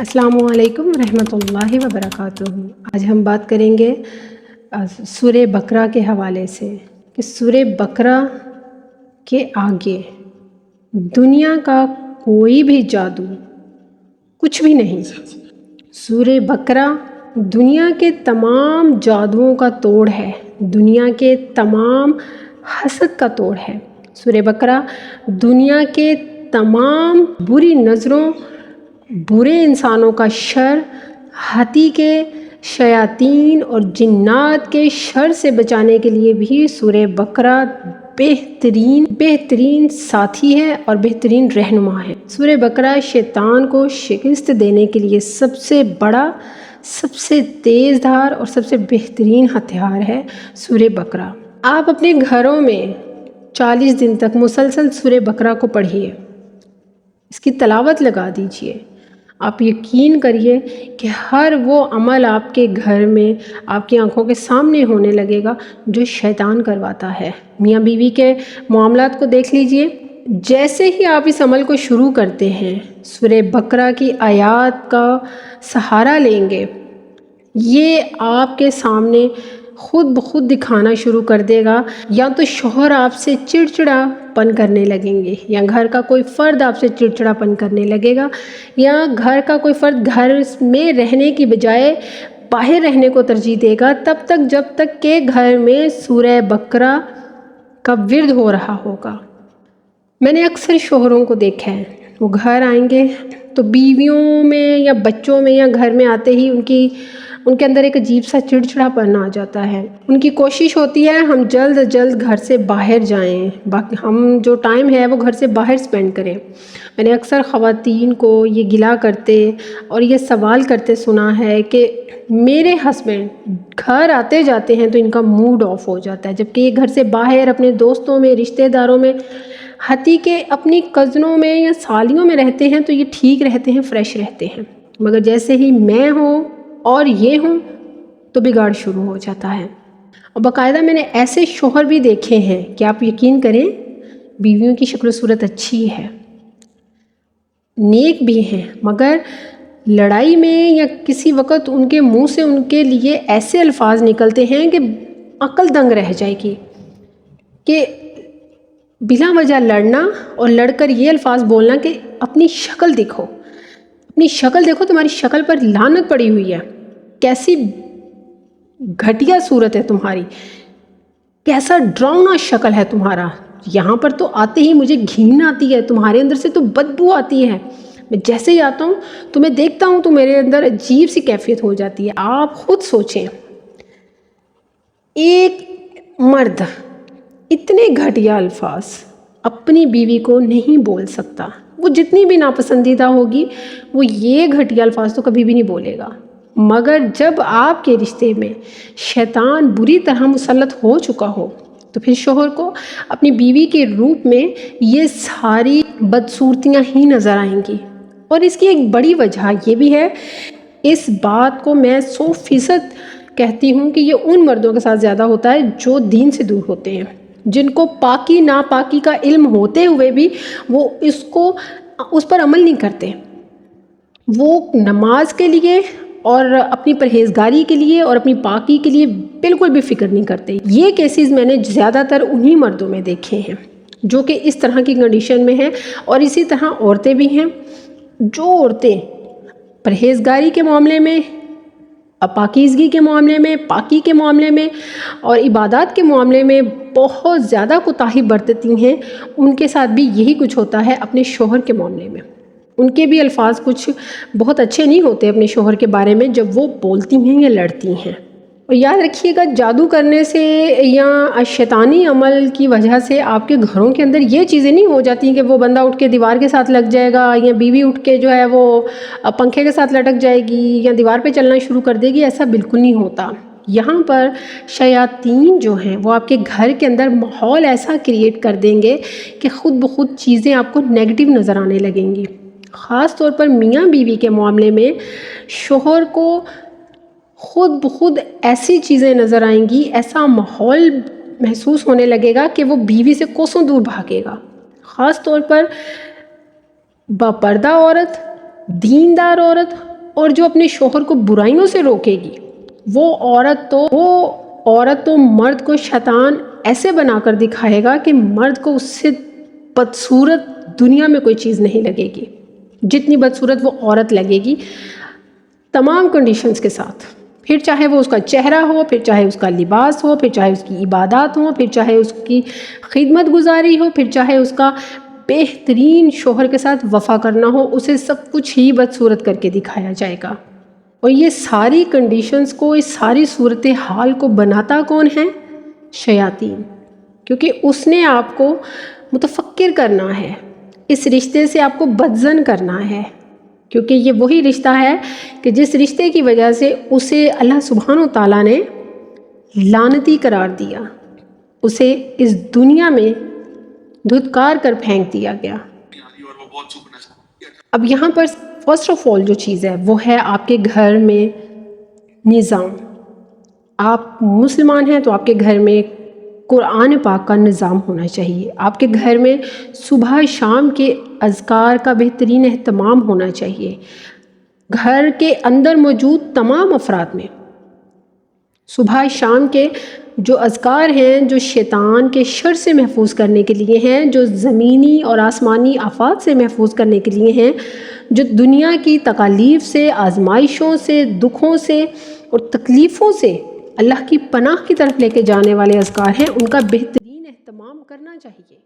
السلام علیکم ورحمۃ اللہ وبرکاتہ۔ آج ہم بات کریں گے سورہ بقرہ کے حوالے سے کہ سورہ بقرہ کے آگے دنیا کا کوئی بھی جادو کچھ بھی نہیں۔ سورہ بقرہ دنیا کے تمام جادوؤں کا توڑ ہے، دنیا کے تمام حسد کا توڑ ہے۔ سورہ بقرہ دنیا کے تمام بری نظروں، برے انسانوں کا شر، ہاتھی کے، شیاطین اور جنات کے شر سے بچانے کے لیے بھی سورہ بقرہ بہترین ساتھی ہے اور بہترین رہنما ہے۔ سورہ بقرہ شیطان کو شکست دینے کے لیے سب سے بڑا، سب سے تیز دھار اور سب سے بہترین ہتھیار ہے سورہ بقرہ۔ آپ اپنے گھروں میں 40 دن تک مسلسل سورہ بقرہ کو پڑھیے، اس کی تلاوت لگا دیجیے۔ آپ یقین کریے کہ ہر وہ عمل آپ کے گھر میں، آپ کی آنکھوں کے سامنے ہونے لگے گا جو شیطان کرواتا ہے۔ میاں بیوی کے معاملات کو دیکھ لیجیے، جیسے ہی آپ اس عمل کو شروع کرتے ہیں، سورہ بقرہ کی آیات کا سہارا لیں گے، یہ آپ کے سامنے خود بخود دکھانا شروع کر دے گا۔ یا تو شوہر آپ سے چڑچڑا پن کرنے لگیں گے، یا گھر کا کوئی فرد آپ سے چڑچڑا پن کرنے لگے گا، یا گھر کا کوئی فرد گھر میں رہنے کی بجائے باہر رہنے کو ترجیح دے گا جب تک کہ گھر میں سورہ بقرہ کا ورد ہو رہا ہوگا۔ میں نے اکثر شوہروں کو دیکھا ہے، وہ گھر آئیں گے تو بیویوں میں یا بچوں میں یا گھر میں آتے ہی ان کے اندر ایک عجیب سا چڑچڑا پن آ جاتا ہے۔ ان کی کوشش ہوتی ہے ہم جلد از جلد گھر سے باہر جائیں، باقی ہم جو ٹائم ہے وہ گھر سے باہر سپینڈ کریں۔ میں نے اکثر خواتین کو یہ گلا کرتے اور یہ سوال کرتے سنا ہے کہ میرے ہسبینڈ گھر آتے جاتے ہیں تو ان کا موڈ آف ہو جاتا ہے، جبکہ یہ گھر سے باہر اپنے دوستوں میں، رشتہ داروں میں، حتیٰ کہ اپنی کزنوں میں یا سالیوں میں رہتے ہیں تو یہ ٹھیک رہتے ہیں، فریش رہتے ہیں، مگر جیسے ہی میں ہوں اور یہ ہوں تو بگاڑ شروع ہو جاتا ہے۔ اور باقاعدہ میں نے ایسے شوہر بھی دیکھے ہیں کہ آپ یقین کریں بیویوں کی شکل و صورت اچھی ہے، نیک بھی ہیں، مگر لڑائی میں یا کسی وقت ان کے منہ سے ان کے لیے ایسے الفاظ نکلتے ہیں کہ عقل دنگ رہ جائے گی، کہ بلا وجہ لڑنا اور لڑ کر یہ الفاظ بولنا کہ اپنی شکل دیکھو، اپنی شکل دیکھو، تمہاری شکل پر لعنت پڑی ہوئی ہے، کیسی گھٹیا صورت ہے تمہاری، کیسا ڈراؤنا شکل ہے تمہارا، یہاں پر تو آتے ہی مجھے گھین آتی ہے، تمہارے اندر سے تو بدبو آتی ہے، میں جیسے ہی آتا ہوں تمہیں دیکھتا ہوں تو میرے اندر عجیب سی کیفیت ہو جاتی ہے۔ آپ خود سوچیں، ایک مرد اتنے گھٹیا الفاظ اپنی بیوی کو نہیں بول سکتا، وہ جتنی بھی ناپسندیدہ ہوگی وہ یہ گھٹیا الفاظ تو کبھی بھی نہیں بولے گا، مگر جب آپ کے رشتے میں شیطان بری طرح مسلط ہو چکا ہو تو پھر شوہر کو اپنی بیوی کے روپ میں یہ ساری بدصورتیاں ہی نظر آئیں گی۔ اور اس کی ایک بڑی وجہ یہ بھی ہے، اس بات کو میں 100% کہتی ہوں کہ یہ ان مردوں کے ساتھ زیادہ ہوتا ہے جو دین سے دور ہوتے ہیں، جن کو پاکی ناپاکی کا علم ہوتے ہوئے بھی وہ اس پر عمل نہیں کرتے، وہ نماز کے لیے اور اپنی پرہیزگاری کے لیے اور اپنی پاکی کے لیے بالکل بھی فکر نہیں کرتے۔ یہ کیسز میں نے زیادہ تر انہی مردوں میں دیکھے ہیں جو کہ اس طرح کی کنڈیشن میں ہیں، اور اسی طرح عورتیں بھی ہیں۔ جو عورتیں پرہیزگاری کے معاملے میں، پاکیزگی کے معاملے میں، پاکی کے معاملے میں اور عبادات کے معاملے میں بہت زیادہ کوتاہی برتتی ہیں، ان کے ساتھ بھی یہی کچھ ہوتا ہے اپنے شوہر کے معاملے میں۔ ان کے بھی الفاظ کچھ بہت اچھے نہیں ہوتے اپنے شوہر کے بارے میں جب وہ بولتی ہیں یا لڑتی ہیں۔ اور یاد رکھیے گا، جادو کرنے سے یا شیطانی عمل کی وجہ سے آپ کے گھروں کے اندر یہ چیزیں نہیں ہو جاتی کہ وہ بندہ اٹھ کے دیوار کے ساتھ لگ جائے گا، یا بیوی اٹھ کے جو ہے وہ پنکھے کے ساتھ لٹک جائے گی یا دیوار پہ چلنا شروع کر دے گی، ایسا بالکل نہیں ہوتا۔ یہاں پر شیاطین جو ہیں وہ آپ کے گھر کے اندر ماحول ایسا کریٹ کر دیں گے کہ خود بخود چیزیں آپ کو نیگیٹو نظر آنے لگیں گی۔ خاص طور پر میاں بیوی کے معاملے میں شوہر کو خود بخود ایسی چیزیں نظر آئیں گی، ایسا ماحول محسوس ہونے لگے گا کہ وہ بیوی سے کوسوں دور بھاگے گا۔ خاص طور پر باپردہ عورت، دیندار عورت اور جو اپنے شوہر کو برائیوں سے روکے گی وہ عورت تو مرد کو شیطان ایسے بنا کر دکھائے گا کہ مرد کو اس سے بدصورت دنیا میں کوئی چیز نہیں لگے گی جتنی بدصورت وہ عورت لگے گی، تمام کنڈیشنز کے ساتھ، پھر چاہے وہ اس کا چہرہ ہو، پھر چاہے اس کا لباس ہو، پھر چاہے اس کی عبادات ہوں، پھر چاہے اس کی خدمت گزاری ہو، پھر چاہے اس کا بہترین شوہر کے ساتھ وفا کرنا ہو، اسے سب کچھ ہی بدصورت کر کے دکھایا جائے گا۔ اور یہ ساری کنڈیشنز کو، اس ساری صورتحال کو بناتا کون ہے؟ شیاطین، کیونکہ اس نے آپ کو متفکر کرنا ہے، اس رشتے سے آپ کو بدظن کرنا ہے، کیونکہ یہ وہی رشتہ ہے کہ جس رشتے کی وجہ سے اسے اللہ سبحانہ و تعالیٰ نے لعنتی قرار دیا، اسے اس دنیا میں دھتکار کر پھینک دیا گیا۔ اب یہاں پر فرسٹ آف آل جو چیز ہے وہ ہے آپ کے گھر میں نظام۔ آپ مسلمان ہیں تو آپ کے گھر میں قرآن پاک کا نظام ہونا چاہیے، آپ کے گھر میں صبح شام کے اذکار کا بہترین اہتمام ہونا چاہیے، گھر کے اندر موجود تمام افراد میں صبح شام کے جو اذکار ہیں، جو شیطان کے شر سے محفوظ کرنے کے لیے ہیں، جو زمینی اور آسمانی آفات سے محفوظ کرنے کے لیے ہیں، جو دنیا کی تکالیف سے، آزمائشوں سے، دکھوں سے اور تکلیفوں سے اللہ کی پناہ کی طرف لے کے جانے والے اذکار ہیں، ان کا بہترین اہتمام کرنا چاہیے۔